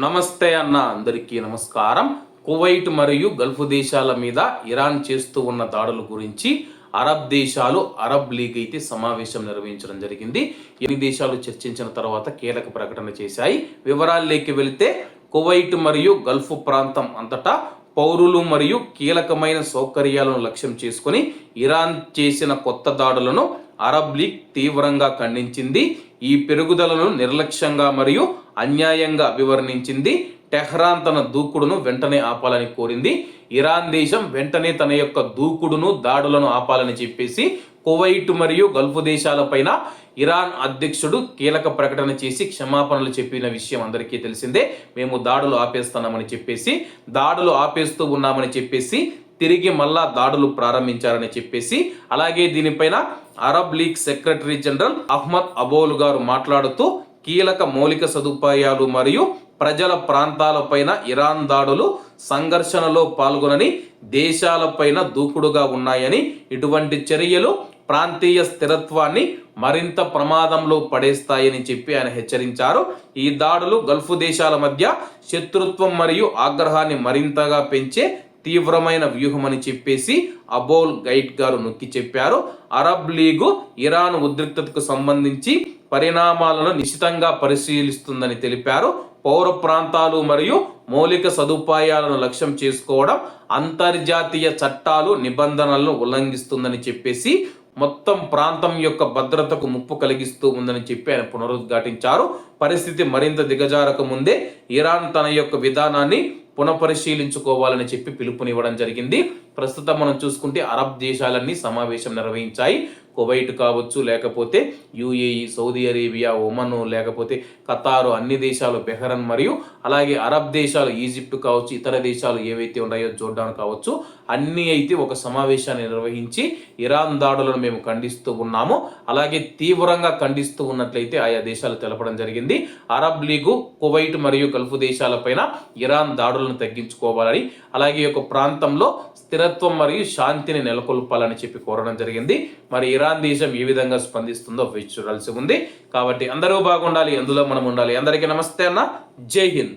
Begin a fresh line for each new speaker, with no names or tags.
నమస్తే అన్న అందరికీ నమస్కారం. కువైట్ మరియు గల్ఫ్ దేశాల మీద ఇరాన్ చేస్తూ ఉన్న దాడుల గురించి అరబ్ దేశాలు అరబ్ లీగ్ అయితే సమావేశం నిర్వహించడం జరిగింది. ఎన్ని దేశాలు చర్చించిన తర్వాత కీలక ప్రకటన చేశాయి. వివరాల్లోకి వెళితే కువైట్ మరియు గల్ఫ్ ప్రాంతం అంతటా పౌరులు మరియు కీలకమైన సౌకర్యాలను లక్ష్యం చేసుకుని ఇరాన్ చేసిన కొత్త దాడులను అరబ్ లీగ్ తీవ్రంగా ఖండించింది. ఈ పెరుగుదలను నిర్లక్ష్యంగా మరియు అన్యాయంగా అభివర్ణించింది. టెహ్రాన్ తన దూకుడును వెంటనే ఆపాలని కోరింది. ఇరాన్ దేశం వెంటనే తన యొక్క దూకుడును దాడులను ఆపాలని చెప్పేసి కువైట్ మరియు గల్ఫ్ దేశాలపైన ఇరాన్ అధ్యక్షుడు కీలక ప్రకటన చేసి క్షమాపణలు చెప్పిన విషయం అందరికీ తెలిసిందే. మేము దాడులు ఆపేస్తున్నామని చెప్పేసి, దాడులు ఆపేస్తూ ఉన్నామని చెప్పేసి తిరిగి మళ్ళా దాడులు ప్రారంభించారని చెప్పేసి, అలాగే దీనిపైన Arab League secretary general Ahmed Aboul గారు మాట్లాడుతూ కీలక మౌలిక సదుపాయాలు మరియు ప్రజల ప్రాంతాలపైన ఇరాన్ దాడులు సంఘర్షణలో పాల్గొనని దేశాలపైన దూకుడుగా ఉన్నాయని, ఇటువంటి చర్యలు ప్రాంతీయ స్థిరత్వాన్ని మరింత ప్రమాదంలో పడేస్తాయని చెప్పి ఆయన హెచ్చరించారు. ఈ దాడులు గల్ఫ్ దేశాల మధ్య శత్రుత్వం మరియు ఆగ్రహాన్ని మరింతగా పెంచే తీవ్రమైన వ్యూహమని చెప్పేసి అబోల్ గైట్ గారు నొక్కి చెప్పారు. అరబ్ లీగు ఇరాన్ ఉద్రిక్తతకు సంబంధించి పరిణామాలను నిశితంగా పరిశీలిస్తుందని తెలిపారు. పౌర ప్రాంతాలు మరియు మౌలిక సదుపాయాలను లక్ష్యం చేసుకోవడం అంతర్జాతీయ చట్టాలు నిబంధనలను ఉల్లంఘిస్తుందని చెప్పేసి, మొత్తం ప్రాంతం యొక్క భద్రతకు ముప్పు కలిగిస్తూ ఉందని చెప్పి ఆయన పునరుద్ఘాటించారు. పరిస్థితి మరింత దిగజారక ముందే ఇరాన్ తన యొక్క విధానాన్ని పునఃపరిశీలించుకోవాలని చెప్పి పిలుపునివ్వడం జరిగింది. ప్రస్తుతం మనం చూసుకుంటే అరబ్ దేశాలన్నీ సమావేశం నిర్వహించాయి. కువైట్ కావచ్చు, లేకపోతే యుఏఈ, సౌదీ అరేబియా, ఒమన్, లేకపోతే ఖతారు, అన్ని దేశాలు, బెహ్రన్ మరియు అలాగే అరబ్ దేశాలు ఈజిప్ట్ కావచ్చు, ఇతర దేశాలు ఏవైతే ఉన్నాయో జోర్డాన్ కావచ్చు, అన్నీ అయితే ఒక సమావేశాన్ని నిర్వహించి ఇరాన్ దాడులను మేము ఖండిస్తూ ఉన్నాము, అలాగే తీవ్రంగా ఖండిస్తూ ఉన్నట్లయితే ఆయా దేశాలు తెలపడం జరిగింది. అరబ్ లీగు కువైట్ మరియు గల్ఫ్ దేశాలపైన ఇరాన్ దాడులను తగ్గించుకోవాలని, అలాగే ఒక ప్రాంతంలో స్థిరత్వం మరియు శాంతిని నెలకొల్పాలని చెప్పి కోరడం జరిగింది. మరి ఇరాన్ దేశం ఏ విధంగా స్పందిస్తుందో వేచి చూడాల్సి ఉంది. కాబట్టి అందరూ బాగుండాలి, అందులో మనం ఉండాలి. అందరికీ నమస్తే అన్న, జై హింద్.